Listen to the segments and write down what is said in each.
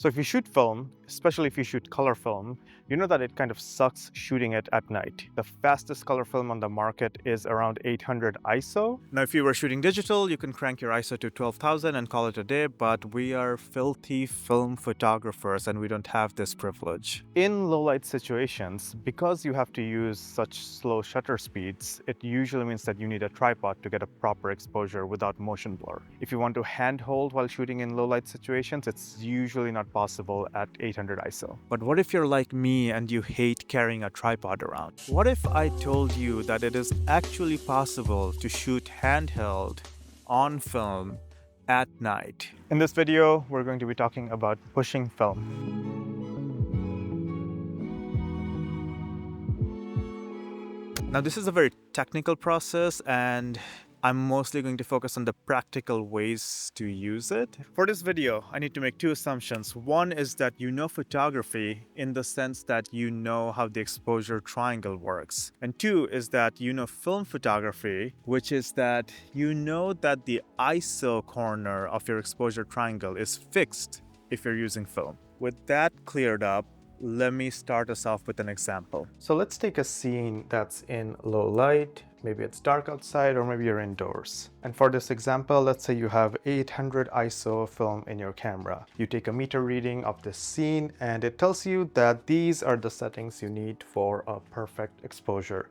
So if you shoot film, especially if you shoot color film, you know that it kind of sucks shooting it at night. The fastest color film on the market is around 800 ISO. Now, if you were shooting digital, you can crank your ISO to 12,000 and call it a day, but we are filthy film photographers and we don't have this privilege. In low light situations, because you have to use such slow shutter speeds, it usually means that you need a tripod to get a proper exposure without motion blur. If you want to handhold while shooting in low light situations, it's usually not possible at 800 ISO. But what if you're like me and you hate carrying a tripod around? What if I told you that it is actually possible to shoot handheld on film at night? In this video, we're going to be talking about pushing film. Now, this is a very technical process, and I'm mostly going to focus on the practical ways to use it. For this video, I need to make two assumptions. One is that you know photography in the sense that you know how the exposure triangle works. And two is that you know film photography, which is that you know that the ISO corner of your exposure triangle is fixed if you're using film. With that cleared up, let me start us off with an example. So let's take a scene that's in low light. Maybe it's dark outside or maybe you're indoors. And for this example, let's say you have 800 ISO film in your camera. You take a meter reading of this scene and it tells you that these are the settings you need for a perfect exposure.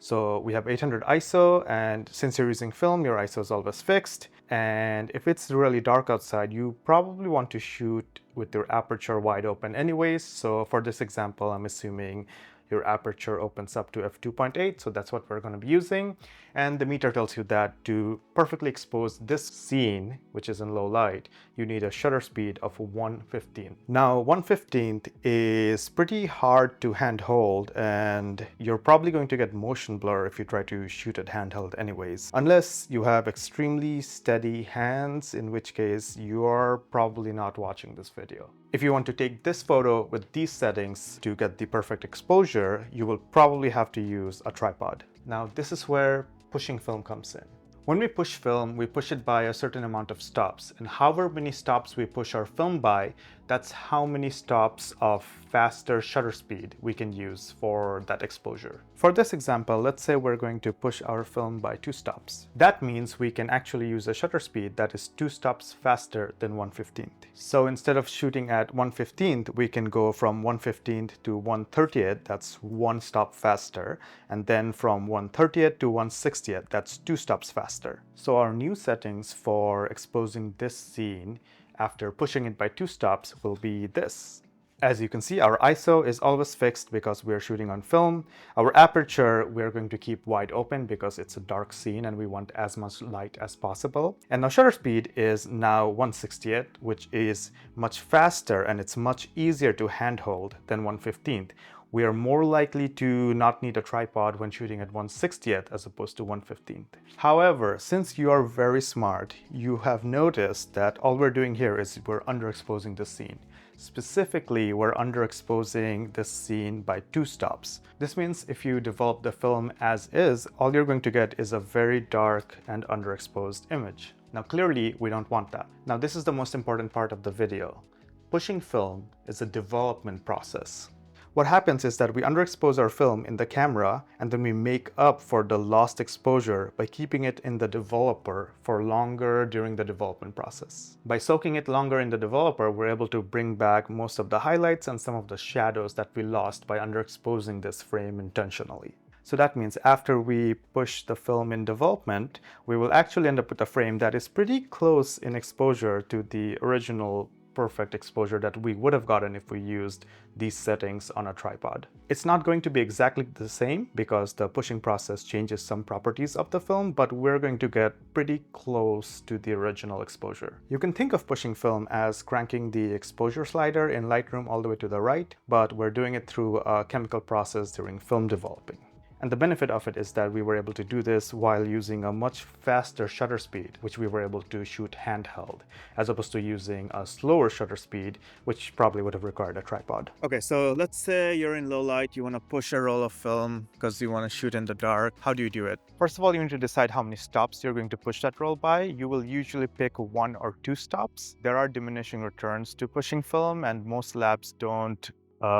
So we have 800 ISO, and since you're using film, your ISO is always fixed. And if it's really dark outside, you probably want to shoot with your aperture wide open anyways. So for this example, I'm assuming your aperture opens up to f2.8, so that's what we're going to be using. And the meter tells you that to perfectly expose this scene, which is in low light, you need a shutter speed of 1/15. Now, 1/15 is pretty hard to handhold, and you're probably going to get motion blur if you try to shoot it handheld anyways, unless you have extremely steady hands, in which case you are probably not watching this video. If you want to take this photo with these settings to get the perfect exposure, you will probably have to use a tripod. Now, this is where pushing film comes in. When we push film, we push it by a certain amount of stops, and however many stops we push our film by, that's how many stops of faster shutter speed we can use for that exposure. For this example, let's say we're going to push our film by 2 stops. That means we can actually use a shutter speed that is 2 stops faster than 1/15. So instead of shooting at 1/15, we can go from 1/15 to 1/30, that's 1 stop faster, and then from 1/30 to 1/60, that's 2 stops faster. So our new settings for exposing this scene after pushing it by 2 stops will be this. As you can see, our ISO is always fixed because we're shooting on film. Our aperture, we're going to keep wide open because it's a dark scene and we want as much light as possible. And our shutter speed is now 1/60th, which is much faster and it's much easier to handhold than 1/15. We are more likely to not need a tripod when shooting at 1/60th as opposed to 1/15. However, since you are very smart, you have noticed that all we're doing here is we're underexposing the scene. Specifically, we're underexposing this scene by 2 stops. This means if you develop the film as is, all you're going to get is a very dark and underexposed image. Now, clearly, we don't want that. Now, this is the most important part of the video. Pushing film is a development process. What happens is that we underexpose our film in the camera and then we make up for the lost exposure by keeping it in the developer for longer during the development process. By soaking it longer in the developer, we're able to bring back most of the highlights and some of the shadows that we lost by underexposing this frame intentionally. So that means after we push the film in development, we will actually end up with a frame that is pretty close in exposure to the original perfect exposure that we would have gotten if we used these settings on a tripod. It's not going to be exactly the same because the pushing process changes some properties of the film, but we're going to get pretty close to the original exposure. You can think of pushing film as cranking the exposure slider in Lightroom all the way to the right, but we're doing it through a chemical process during film developing. And the benefit of it is that we were able to do this while using a much faster shutter speed, which we were able to shoot handheld, as opposed to using a slower shutter speed, which probably would have required a tripod. Okay, so let's say you're in low light, you want to push a roll of film because you want to shoot in the dark. How do you do it? First of all, you need to decide how many stops you're going to push that roll by. You will usually pick 1 or 2 stops. There are diminishing returns to pushing film, and most labs don't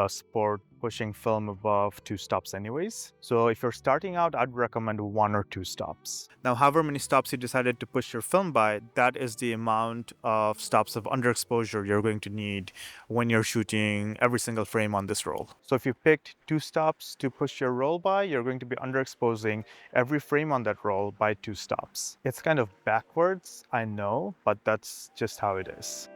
support pushing film above 2 stops anyways. So if you're starting out, I'd recommend 1 or 2 stops. Now, however many stops you decided to push your film by, that is the amount of stops of underexposure you're going to need when you're shooting every single frame on this roll. So if you picked 2 stops to push your roll by, you're going to be underexposing every frame on that roll by 2 stops. It's kind of backwards, I know, but that's just how it is.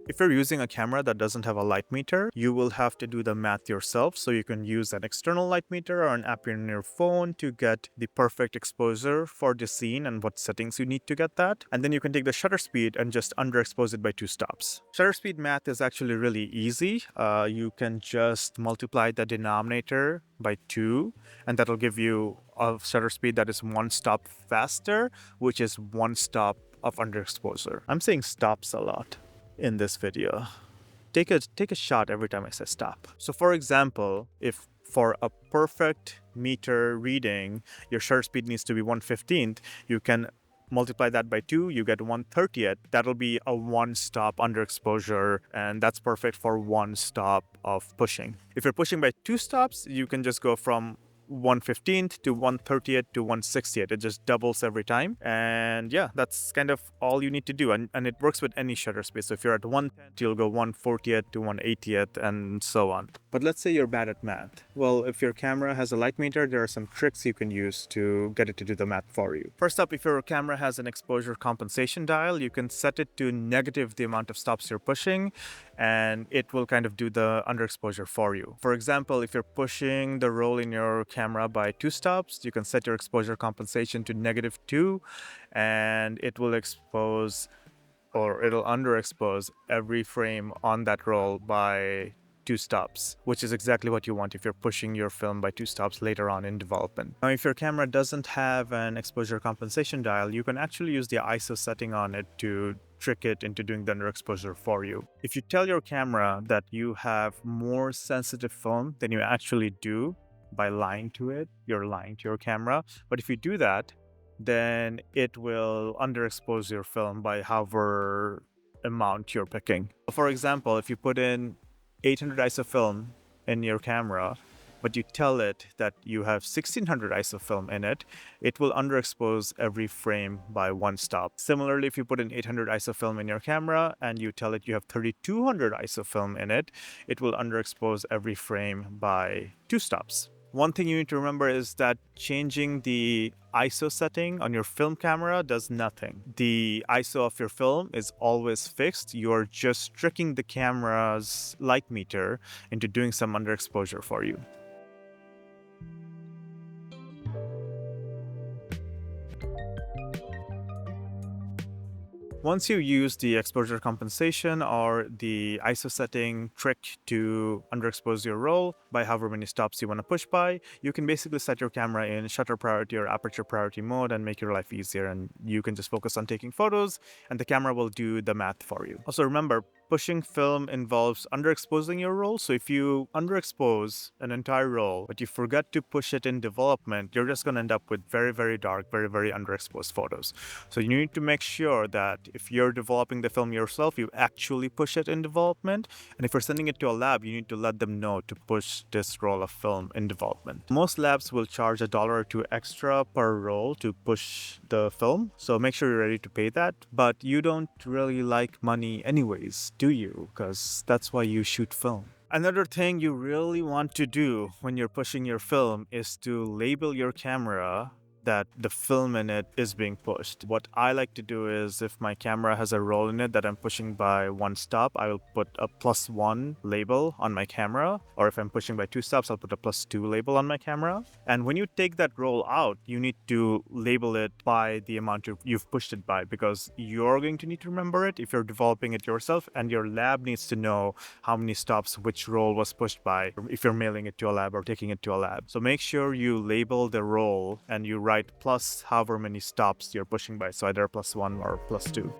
If you're using a camera that doesn't have a light meter, you will have to do the math yourself. So you can use an external light meter or an app in your phone to get the perfect exposure for the scene and what settings you need to get that. And then you can take the shutter speed and just underexpose it by 2 stops. Shutter speed math is actually really easy. You can just multiply the denominator by 2, and that'll give you a shutter speed that is 1 stop faster, which is 1 stop of underexposure. I'm saying stops a lot in this video. Take a shot every time I say stop. So for example, if for a perfect meter reading, your shutter speed needs to be 1/15th, you can multiply that by 2, you get 1/30th. That'll be a 1 stop underexposure, and that's perfect for 1 stop of pushing. If you're pushing by 2 stops, you can just go from 1/15th to 1/30th to 1/60th. It just doubles every time. And yeah, that's kind of all you need to do. And it works with any shutter speed. So if you're at 1/10th, you'll go 1/40th to 1/80th and so on. But let's say you're bad at math. Well, if your camera has a light meter, there are some tricks you can use to get it to do the math for you. First up, if your camera has an exposure compensation dial, you can set it to negative the amount of stops you're pushing, and it will kind of do the underexposure for you. For example, if you're pushing the roll in your camera by 2 stops, you can set your exposure compensation to -2, and it will expose, or it'll underexpose every frame on that roll by 2 stops, which is exactly what you want if you're pushing your film by 2 stops later on in development. Now, if your camera doesn't have an exposure compensation dial, you can actually use the ISO setting on it to trick it into doing the underexposure for you. If you tell your camera that you have more sensitive film than you actually do by lying to it, you're lying to your camera. But if you do that, then it will underexpose your film by however amount you're picking. For example, if you put in 800 ISO film in your camera, but you tell it that you have 1600 ISO film in it, it will underexpose every frame by 1 stop. Similarly, if you put in 800 ISO film in your camera and you tell it you have 3200 ISO film in it, it will underexpose every frame by 2 stops. One thing you need to remember is that changing the ISO setting on your film camera does nothing. The ISO of your film is always fixed. You're just tricking the camera's light meter into doing some underexposure for you. Once you use the exposure compensation or the ISO setting trick to underexpose your roll by however many stops you want to push by, you can basically set your camera in shutter priority or aperture priority mode and make your life easier, and you can just focus on taking photos and the camera will do the math for you. Also remember, pushing film involves underexposing your roll, so if you underexpose an entire roll but you forget to push it in development, you're just going to end up with very, very dark, very, very underexposed photos. So you need to make sure that if you're developing the film yourself, you actually push it in development, and if you're sending it to a lab, you need to let them know to push this roll of film in development. Most labs will charge $1 or $2 extra per roll to push the film, so make sure you're ready to pay that. But you don't really like money anyways, do you? Because that's why you shoot film. Another thing you really want to do when you're pushing your film is to label your camera that the film in it is being pushed. What I like to do is if my camera has a roll in it that I'm pushing by 1 stop, I will put a +1 label on my camera. Or if I'm pushing by 2 stops, I'll put a +2 label on my camera. And when you take that roll out, you need to label it by the amount you've pushed it by, because you're going to need to remember it if you're developing it yourself, and your lab needs to know how many stops which roll was pushed by if you're mailing it to a lab or taking it to a lab. So make sure you label the roll and you write plus however many stops you're pushing by, so either +1 or +2.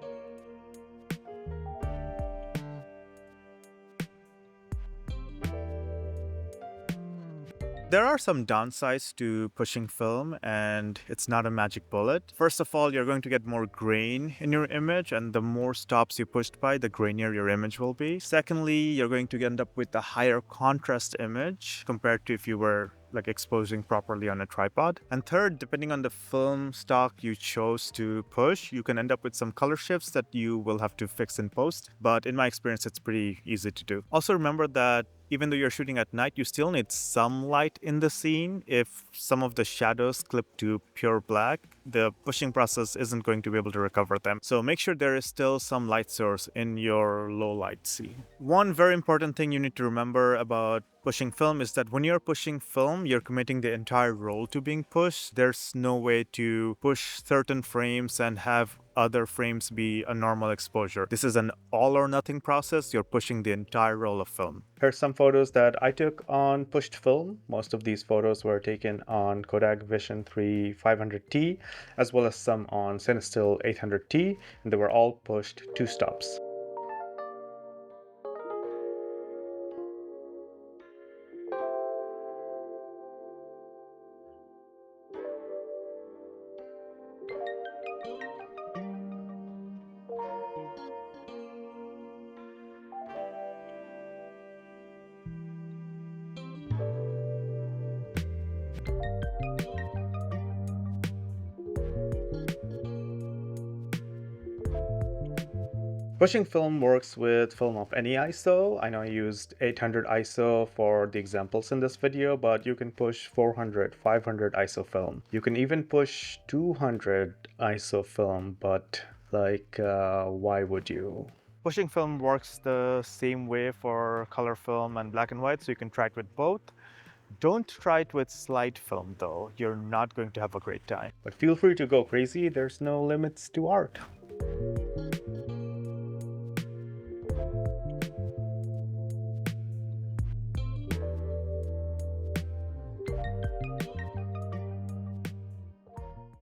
There are some downsides to pushing film, and it's not a magic bullet. First of all, you're going to get more grain in your image, and the more stops you pushed by, the grainier your image will be. Secondly, you're going to end up with a higher contrast image compared to if you were like exposing properly on a tripod. And third, depending on the film stock you chose to push, you can end up with some color shifts that you will have to fix in post. But in my experience, it's pretty easy to do. Also remember that even though you're shooting at night, you still need some light in the scene. If some of the shadows clip to pure black, the pushing process isn't going to be able to recover them. So make sure there is still some light source in your low light scene. One very important thing you need to remember about pushing film is that when you're pushing film, you're committing the entire roll to being pushed. There's no way to push certain frames and have other frames be a normal exposure. This is an all or nothing process. You're pushing the entire roll of film. Here's some photos that I took on pushed film. Most of these photos were taken on Kodak Vision 3 500T, as well as some on Cinestill 800T, and they were all pushed 2 stops. Pushing film works with film of any ISO. I know I used 800 ISO for the examples in this video, but you can push 400, 500 ISO film. You can even push 200 ISO film, but why would you? Pushing film works the same way for color film and black and white, so you can try it with both. Don't try it with slide film though. You're not going to have a great time. But feel free to go crazy. There's no limits to art.